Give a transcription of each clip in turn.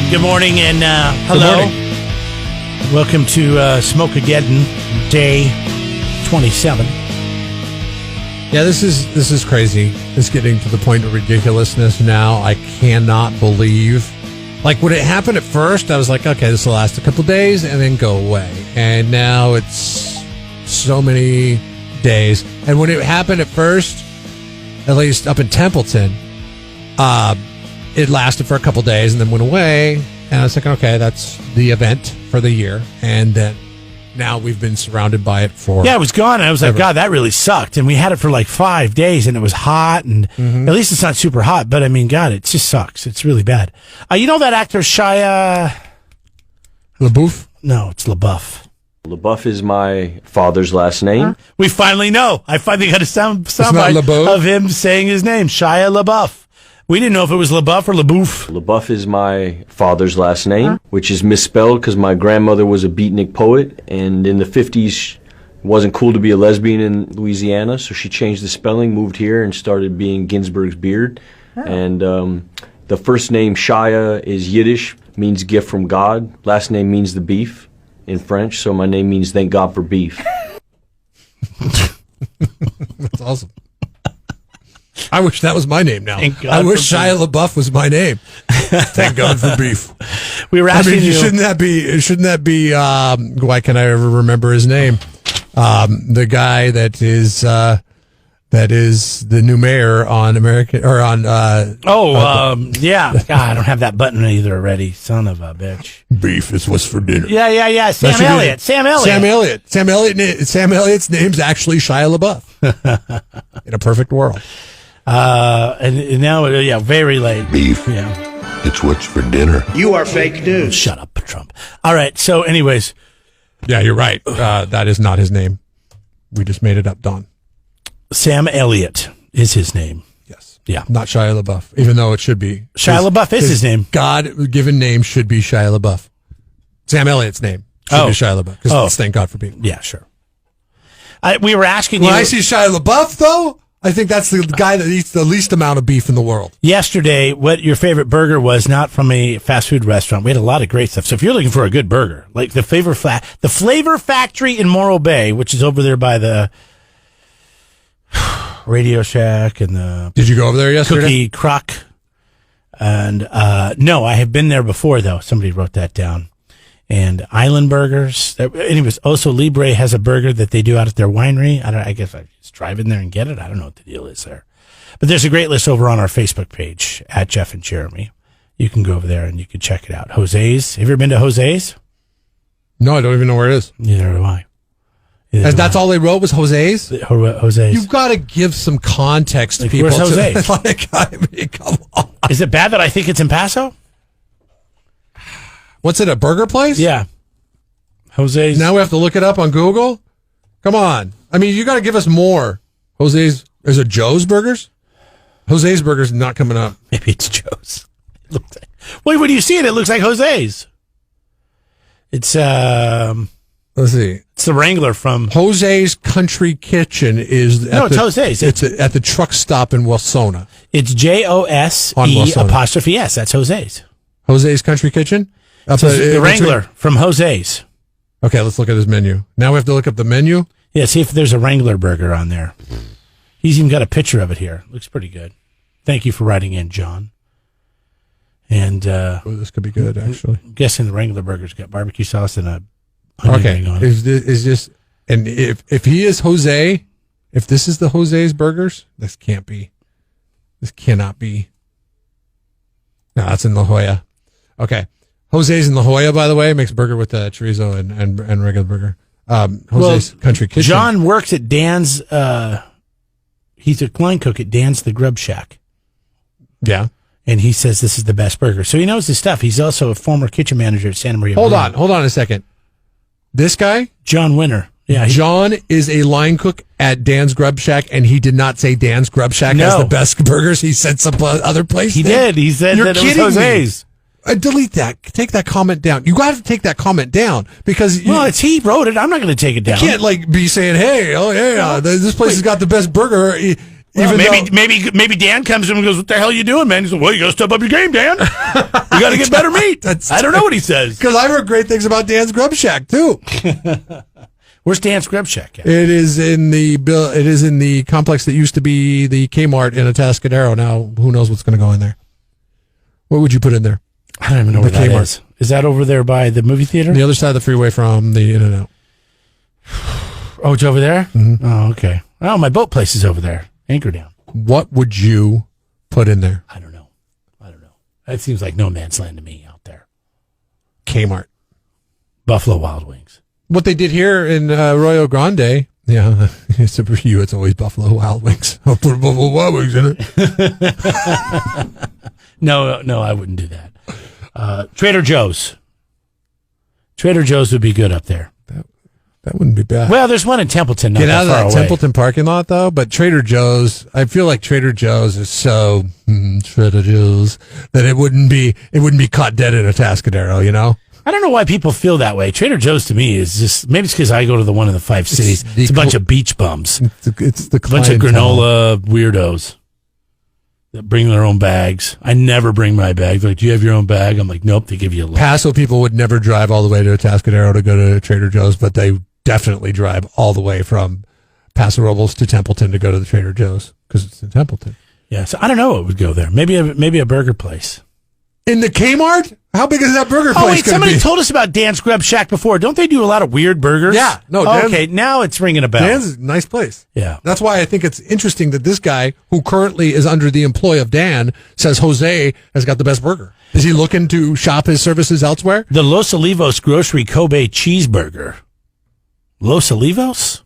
Good morning and hello. Good morning. Welcome to Smokeageddon, day 27. Yeah, this is crazy. It's getting to the point of ridiculousness now. I cannot believe. Like, when it happened at first, I was like, okay, this will last a couple days and then go away. And now it's so many days. And when it happened at first, at least up in Templeton, it lasted for a couple days and then went away. And I was thinking, okay, that's the event for the year. And then now we've been surrounded by it for... Yeah, it was gone, and I was like, God, that really sucked. And we had it for like 5 days, and it was hot, and at least it's not super hot, but I mean, God, it just sucks. It's really bad. You know that actor Shia... LaBeouf? No, it's LaBeouf. LaBeouf is my father's last name. We finally know. I finally got a soundbite of him saying his name, Shia LaBeouf. We didn't know if it was LaBeouf or LaBeouf. LaBeouf is my father's last name, which is misspelled because my grandmother was a beatnik poet, and in the 50s, it wasn't cool to be a lesbian in Louisiana, so she changed the spelling, moved here, and started being Ginsberg's beard. And the first name, Shia, is Yiddish, means gift from God. Last name means the beef in French, so my name means thank God for beef. That's awesome. I wish that was my name now. I wish Shia LaBeouf was my name. Thank God for beef. We were asking you. Shouldn't that be, why can I ever remember his name? The guy that is the new mayor on American, or on, yeah. God, I don't have that button either already. Son of a bitch. Beef is what's for dinner. Yeah. Sam Elliott. Sam Elliott's name's actually Shia LaBeouf. In a perfect world. And now, very late. Beef. Yeah. It's what's for dinner. You are fake news. Shut up, Trump. All right. So, anyways. Yeah, you're right. That is not his name. We just made it up, Don. Sam Elliott is his name. Yes. Yeah. Not Shia LaBeouf, even though it should be. Shia LaBeouf is his name. God-given name should be Shia LaBeouf. Sam Elliott's name should be Shia LaBeouf. Because thank God for being. Yeah, sure. We were asking When I see Shia LaBeouf, though, I think that's the guy that eats the least amount of beef in the world. Yesterday, what your favorite burger was, not from a fast food restaurant. We had a lot of great stuff. So if you're looking for a good burger, like the Flavor Factory in Morro Bay, which is over there by the Radio Shack and the... Did you go over there yesterday? Cookie Crock. And no, I have been there before, though. Somebody wrote that down. And Island Burgers. Anyways, Oso Libre has a burger that they do out at their winery. I guess I just drive in there and get it. I don't know what the deal is there. But there's a great list over on our Facebook page at Jeff and Jeremy. You can go over there and you can check it out. Jose's. Have you ever been to Jose's? No, I don't even know where it is. Neither do I. That's all they wrote was Jose's? Jose's. You've got to give some context to people. Where's Jose's? Come on. Is it bad that I think it's in Paso? What's it, a burger place? Yeah. Jose's. Now we have to look it up on Google? Come on. I mean, you got to give us more. Jose's. Is it Joe's Burgers? Jose's Burgers not coming up. Maybe it's Joe's. Wait, when you see it, it looks like Jose's. It's, let's see. It's the Wrangler from... Jose's Country Kitchen is... it's Jose's. It's at the truck stop in Welsona. It's Jose''S. That's Jose's. Jose's Country Kitchen? The Wrangler from Jose's. Okay, let's look at his menu. Now we have to look up the menu? Yeah, see if there's a Wrangler burger on there. He's even got a picture of it here. Looks pretty good. Thank you for writing in, John. And this could be good, actually. I'm guessing the Wrangler burger's got barbecue sauce and a onion ring on it. Is this, and if he is Jose, if this is the Jose's Burgers, this cannot be. No, that's in La Jolla. Okay. Jose's in La Jolla, by the way, makes burger with chorizo and regular burger. Jose's Country Kitchen. John works at Dan's, he's a line cook at Dan's The Grub Shack. Yeah. And he says this is the best burger. So he knows his stuff. He's also a former kitchen manager at Santa Maria. Hold on a second. This guy? John Winter. Yeah. John is a line cook at Dan's Grub Shack, and he did not say Dan's Grub Shack has the best burgers. He said some other place. He did. He said that it was Jose's. Delete that. Take that comment down. You got to take that comment down because he wrote it. I'm not going to take it down. You can't be saying, "Hey, this place has got the best burger." Well, maybe Dan comes to him and goes, "What the hell are you doing, man?" He's like, "Well, you got to step up your game, Dan. You got to get better meat." I don't know what he says. Because I've heard great things about Dan's Grub Shack too. Where's Dan's Grub Shack at? It is in the complex that used to be the Kmart in Atascadero. Now, who knows what's going to go in there? What would you put in there? I don't even know where that is. Is that over there by the movie theater? The other side of the freeway from the In-N-Out. Oh, it's over there? Mm-hmm. Oh, okay. Oh, my boat place is over there. Anchor down. What would you put in there? I don't know. That seems like no man's land to me out there. Kmart. Buffalo Wild Wings. What they did here in Arroyo Grande, yeah, it's for you, it's always Buffalo Wild Wings. I'll put Buffalo Wild Wings in it. No, I wouldn't do that. Trader Joe's. Trader Joe's would be good up there. That wouldn't be bad. Well, there's one in Templeton. Not Get out of that away. Templeton parking lot, though. But Trader Joe's, I feel like Trader Joe's is so Trader Joe's that it wouldn't be caught dead in Atascadero. You know. I don't know why people feel that way. Trader Joe's to me is just, maybe it's because I go to the one in the 5 cities. It's a bunch of beach bums. It's the bunch of granola weirdos that bring their own bags. I never bring my bag. They're like, do you have your own bag? I'm like, nope. They give you a look. Paso people would never drive all the way to Atascadero to go to Trader Joe's, but they definitely drive all the way from Paso Robles to Templeton to go to the Trader Joe's because it's in Templeton. Yeah, so I don't know what would go there. Maybe a burger place. In the Kmart? How big is that burger place? Oh, wait, somebody told us about Dan's Grub Shack before. Don't they do a lot of weird burgers? Yeah. No, okay, now it's ringing a bell. Dan's is a nice place. Yeah. That's why I think it's interesting that this guy, who currently is under the employ of Dan, says Jose has got the best burger. Is he looking to shop his services elsewhere? The Los Olivos Grocery Kobe Cheeseburger. Los Olivos?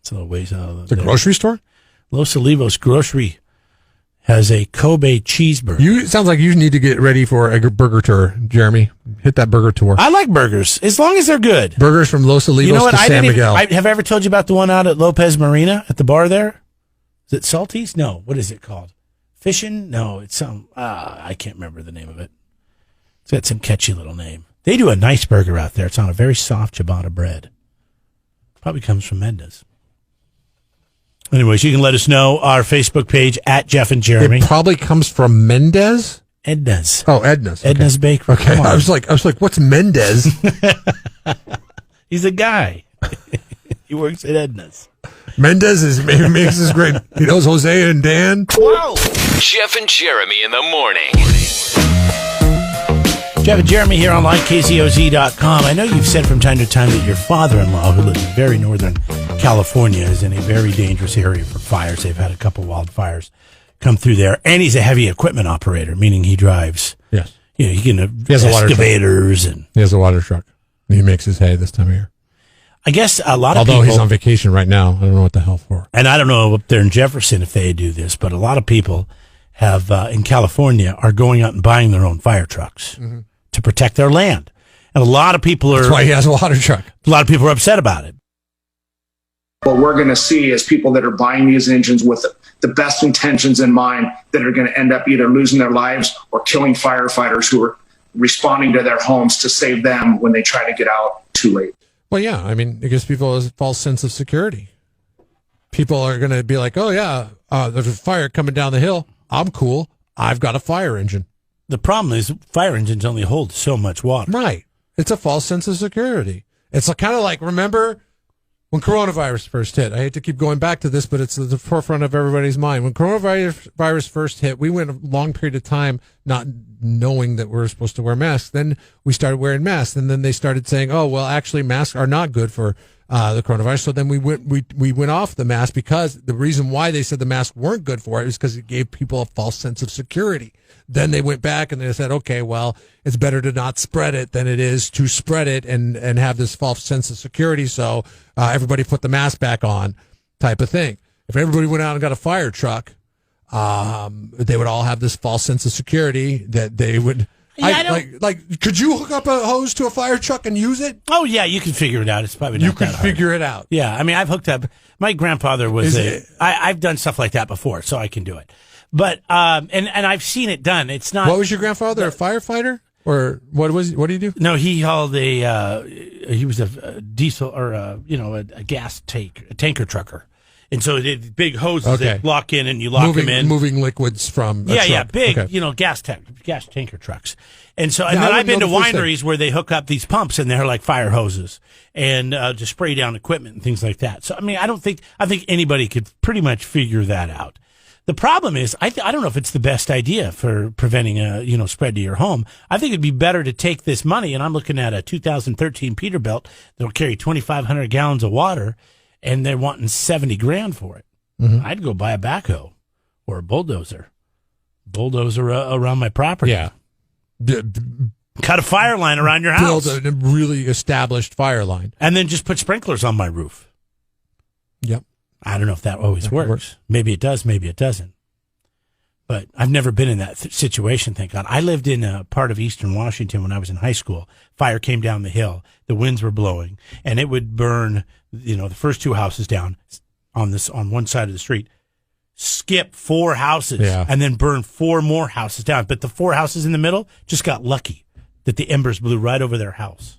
It's a little ways out of the grocery store? Los Olivos Grocery has a Kobe cheeseburger. It sounds like you need to get ready for a burger tour, Jeremy. Hit that burger tour. I like burgers, as long as they're good. Burgers from Los Olivos to San Miguel. Have I ever told you about the one out at Lopez Marina at the bar there? Is it Salty's? No. What is it called? Fishin'? No, it's some, I can't remember the name of it. It's got some catchy little name. They do a nice burger out there. It's on a very soft ciabatta bread. Probably comes from Mendes. Anyways, you can let us know. Our Facebook page at Jeff and Jeremy. It probably comes from Mendez. Edna's. Oh, Edna's. Okay. Edna's Bakery. Okay, I was like, what's Mendez? He's a guy. He works at Edna's. Mendez makes this great. He knows Jose and Dan. Wow. Jeff and Jeremy in the morning. Jeff and Jeremy here online, KCOZ.com. I know you've said from time to time that your father-in-law, who lives in very northern California, is in a very dangerous area for fires. They've had a couple wildfires come through there. And he's a heavy equipment operator, meaning he drives. Yes. He has excavators. He has a water truck. He makes his hay this time of year. I guess a lot of people... Although he's on vacation right now. I don't know what the hell for. And I don't know up there in Jefferson if they do this, but a lot of people have, in California, are going out and buying their own fire trucks to protect their land. And a lot of people are... That's why he has a water truck. A lot of people are upset about it. What we're going to see is people that are buying these engines with the best intentions in mind that are going to end up either losing their lives or killing firefighters who are responding to their homes to save them when they try to get out too late. Well, yeah. I mean, it gives people a false sense of security. People are going to be like, oh, yeah, there's a fire coming down the hill. I'm cool. I've got a fire engine. The problem is fire engines only hold so much water. Right. It's a false sense of security. It's kind of like, remember when coronavirus first hit? I hate to keep going back to this, but it's at the forefront of everybody's mind. When coronavirus first hit, we went a long period of time not knowing that we're supposed to wear masks. Then we started wearing masks, and then they started saying, oh, well, actually, masks are not good for the coronavirus. So then we went off the mask because the reason why they said the masks weren't good for it is because it gave people a false sense of security. Then they went back and they said, okay, well, it's better to not spread it than it is to spread it and have this false sense of security. So everybody put the mask back on type of thing. If everybody went out and got a fire truck, they would all have this false sense of security that they would... could you hook up a hose to a fire truck and use it? Oh, yeah, you can figure it out. It's probably not You that can hard. figure it out. Yeah, I mean, I've hooked up. My grandfather was I've done stuff like that before, so I can do it. But and I've seen it done. It's not. What was your grandfather? A firefighter, or what was? What did he do? No, he hauled he was a diesel or a gas tanker trucker, And so big hoses that lock in and you lock them in. Moving liquids from a truck. big, gas tanker trucks. And so, and then I've been to wineries where they hook up these pumps and they're like fire hoses and to spray down equipment and things like that. So, I mean, I think anybody could pretty much figure that out. The problem is, I don't know if it's the best idea for preventing a, spread to your home. I think it'd be better to take this money, and I'm looking at a 2013 Peterbilt that'll carry 2,500 gallons of water, and they're wanting $70,000 for it. Mm-hmm. I'd go buy a backhoe or a bulldozer around my property. Yeah. Cut a fire line around your house. Build a really established fire line. And then just put sprinklers on my roof. Yep. I don't know if that always works. Maybe it does, maybe it doesn't. But I've never been in that situation, thank God. I lived in a part of eastern Washington when I was in high school. Fire came down the hill. The winds were blowing. And it would burn, the first 2 houses down on one side of the street. Skip 4 houses and then burn 4 more houses down. But the 4 houses in the middle just got lucky that the embers blew right over their house.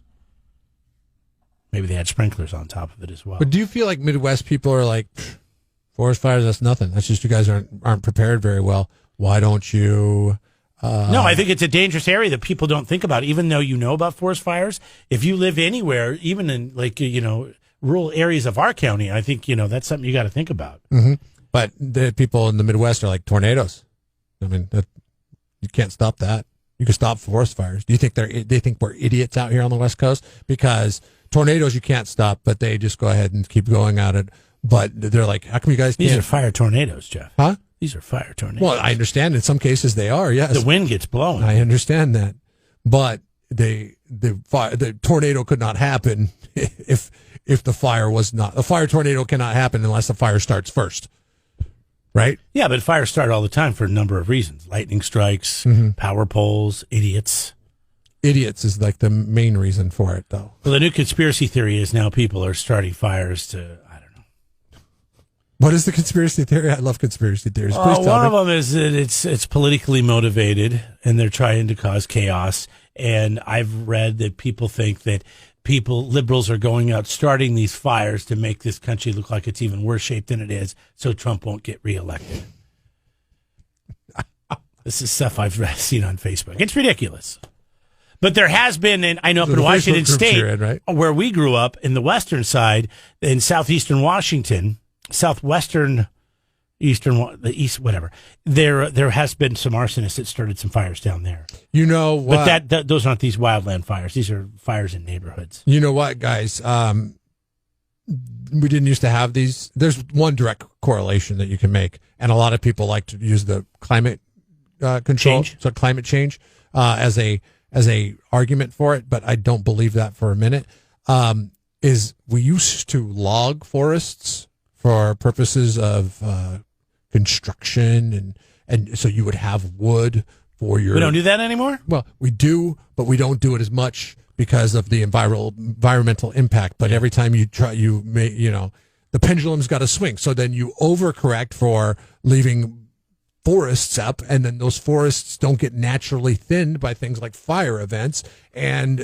Maybe they had sprinklers on top of it as well. But do you feel like Midwest people are like, forest fires, that's nothing. That's just you guys aren't prepared very well. Why don't you? No, I think it's a dangerous area that people don't think about. Even though you know about forest fires, if you live anywhere, even in rural areas of our county, I think that's something you got to think about. Mm-hmm. But the people in the Midwest are like tornadoes. I mean, you can't stop that. You can stop forest fires. Do you think they think we're idiots out here on the West Coast? Because tornadoes you can't stop, but they just go ahead and keep going at it. But they're like, how come you guys can't? These are fire tornadoes, Jeff. Huh? These are fire tornadoes. Well, I understand in some cases they are, yes. The wind gets blowing. I understand that. But the tornado could not happen if the fire was not. A fire tornado cannot happen unless the fire starts first. Right? Yeah, but fires start all the time for a number of reasons. Lightning strikes, power poles, idiots. Idiots is like the main reason for it, though. Well, the new conspiracy theory is now people are starting fires to, I don't know. What is the conspiracy theory? I love conspiracy theories. Please tell me. One of them is that it's politically motivated, and they're trying to cause chaos. And I've read that people think that liberals are going out starting these fires to make this country look like it's even worse shape than it is, so Trump won't get reelected. This is stuff I've seen on Facebook. It's ridiculous. But there has been, and I know up in Washington State, right? Where we grew up in the western side, in southeastern Washington, the east, whatever. There has been some arsonists that started some fires down there. You know what? But those aren't these wildland fires. These are fires in neighborhoods. You know what, guys? We didn't used to have these. There's one direct correlation that you can make, and a lot of people like to use the climate control, so climate change, as a argument for it. But I don't believe that for a minute. Is we used to log forests for purposes of construction, and so you would have wood for your. We don't do that anymore? Well, we do, but we don't do it as much because of the environmental impact. But every time you try, the pendulum's got to swing. So then you overcorrect for leaving forests up, and then those forests don't get naturally thinned by things like fire events, and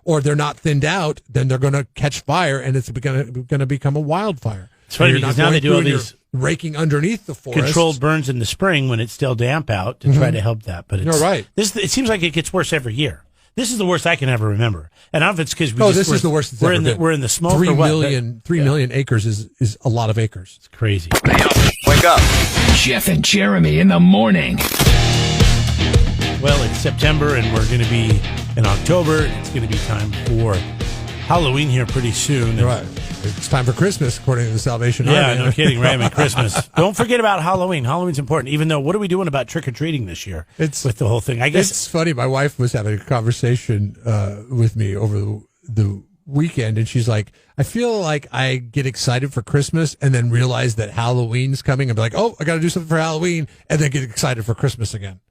or they're not thinned out, then they're going to catch fire, and it's going to become a wildfire. It's funny because now they do all these raking underneath the forest, controlled burns in the spring when it's still damp out to try to help that. But you're right. It seems like it gets worse every year. This is the worst I can ever remember, and I don't know if it's because this is the worst. We're in the smoke. 3 million acres is a lot of acres. It's crazy. Wake up. Jeff and Jeremy in the morning. Well, it's September, and we're going to be in October. It's going to be time for Halloween here pretty soon. Right. It's time for Christmas, according to the Salvation Army. Yeah, no kidding, right? I mean, Christmas. Don't forget about Halloween. Halloween's important, even though, what are we doing about trick-or-treating this year with the whole thing? I guess it's funny. My wife was having a conversation with me over the weekend, and she's like, I feel like I get excited for Christmas and then realize that Halloween's coming and be like, oh, I got to do something for Halloween, and then get excited for Christmas again.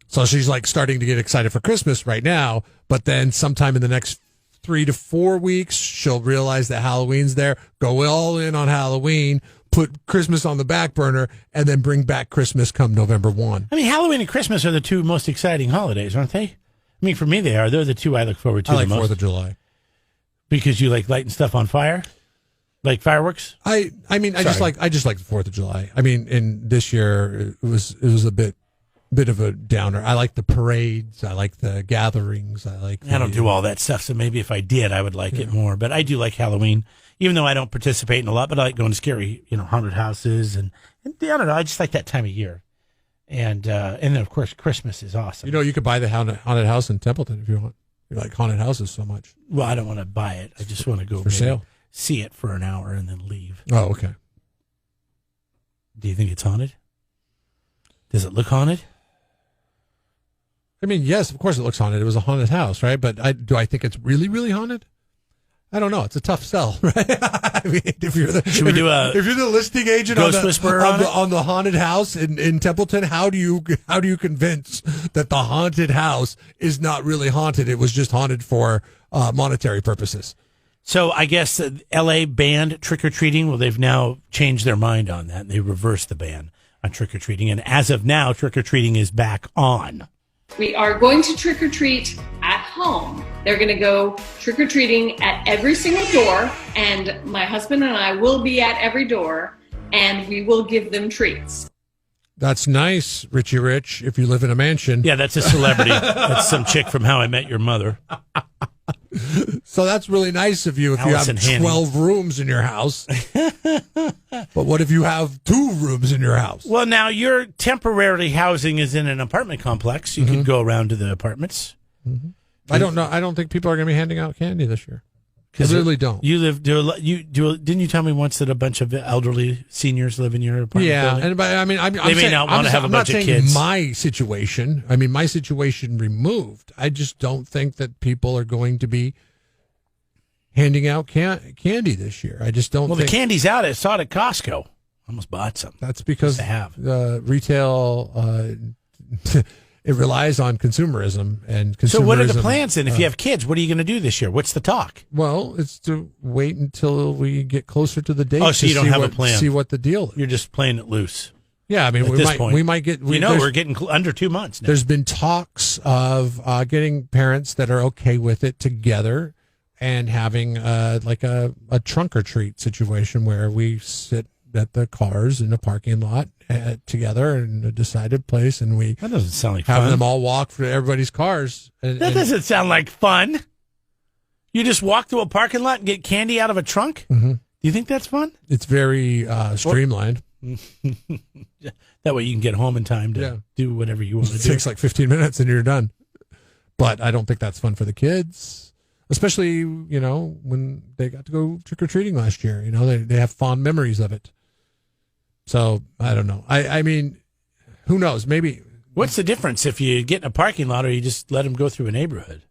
So she's like starting to get excited for Christmas right now, but then sometime in the next 3 to 4 weeks, she'll realize that Halloween's there, go all in on Halloween, put Christmas on the back burner, and then bring back Christmas come November 1. I mean, Halloween and Christmas are the two most exciting holidays, aren't they? I mean, for me, they are. They're the two I look forward to the most. I like 4th of July. Because you like lighting stuff on fire? Like fireworks? I mean, I just like the 4th of July. I mean, in this year it was a bit of a downer. I like the parades. I like the gatherings. I don't do all that stuff, so maybe if I did, I would like it more. But I do like Halloween, even though I don't participate in a lot. But I like going to scary, haunted houses, and I don't know. I just like that time of year, and then of course Christmas is awesome. You could buy the haunted house in Templeton if you want. You like haunted houses so much. Well, I don't want to buy it. I just want to go for sale, see it for an hour, and then leave. Oh, okay. Do you think it's haunted? Does it look haunted? I mean, yes, of course it looks haunted. It was a haunted house, right? But do I think it's really, really haunted? I don't know. It's a tough sell, right? I mean, if you're the listing agent on the haunted house in Templeton, how do you convince that the haunted house is not really haunted? It was just haunted for monetary purposes. So I guess L.A. banned trick-or-treating. Well, they've now changed their mind on that. They reversed the ban on trick-or-treating. And as of now, trick-or-treating is back on. We are going to trick-or-treat at home. They're going to go trick-or-treating at every single door, and my husband and I will be at every door, and we will give them treats. That's nice, Richie Rich, if you live in a mansion. Yeah, that's a celebrity. That's some chick from How I Met Your Mother. So that's really nice of you if Allison you have 12 rooms in your house. But what if you have 2 rooms in your house? Well, now your temporary housing is in an apartment complex. You can go around to the apartments. Mm-hmm. I don't know. I don't think people are going to be handing out candy this year. I really don't. You live. Didn't you tell me once that a bunch of elderly seniors live in your apartment? Yeah, building? and I mean, they may not want to have a bunch of kids. My situation. I mean, my situation removed. I just don't think that people are going to be handing out candy this year. I just don't. Well, the candy's out. I saw it at Costco. I almost bought some. That's because retail. It relies on consumerism and consumerism. So what are the plans then? If you have kids, what are you going to do this year? What's the talk? Well, it's to wait until we get closer to the date. Oh, so you don't have a plan. See what the deal is. You're just playing it loose. Yeah, I mean, we might get. We're getting under 2 months now. There's been talks of getting parents that are okay with it together and having like a trunk or treat situation where we sit at the cars in a parking lot together in a decided place, and that doesn't sound like have fun. them all walk for everybody's cars. That doesn't sound like fun. You just walk through a parking lot and get candy out of a trunk? Mm-hmm. Do you think that's fun? It's very streamlined. That way you can get home in time to do whatever you want to do. It takes like 15 minutes and you're done. But I don't think that's fun for the kids, especially, when they got to go trick-or-treating last year. They have fond memories of it. So I don't know. I mean, who knows? Maybe. What's the difference if you get in a parking lot or you just let them go through a neighborhood?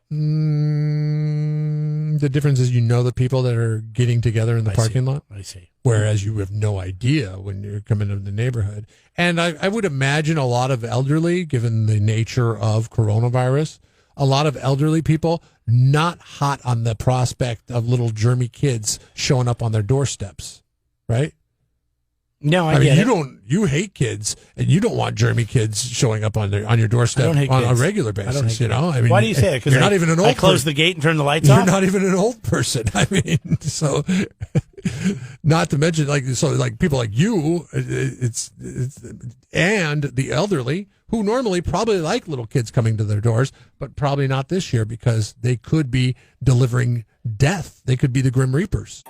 The difference is the people that are getting together in the parking lot. I see. Whereas you have no idea when you're coming into the neighborhood. And I would imagine a lot of elderly, given the nature of coronavirus, a lot of elderly people not hot on the prospect of little germy kids showing up on their doorsteps. Right? No, I mean, get you hate kids, and you don't want germy kids showing up on your doorstep on a regular basis. I mean, why do you say that? Because you're not even an old. I close the gate and turn the lights off. You're not even an old person. I mean, so not to mention people like you, it's and the elderly who normally probably like little kids coming to their doors, but probably not this year because they could be delivering death. They could be the Grim Reapers.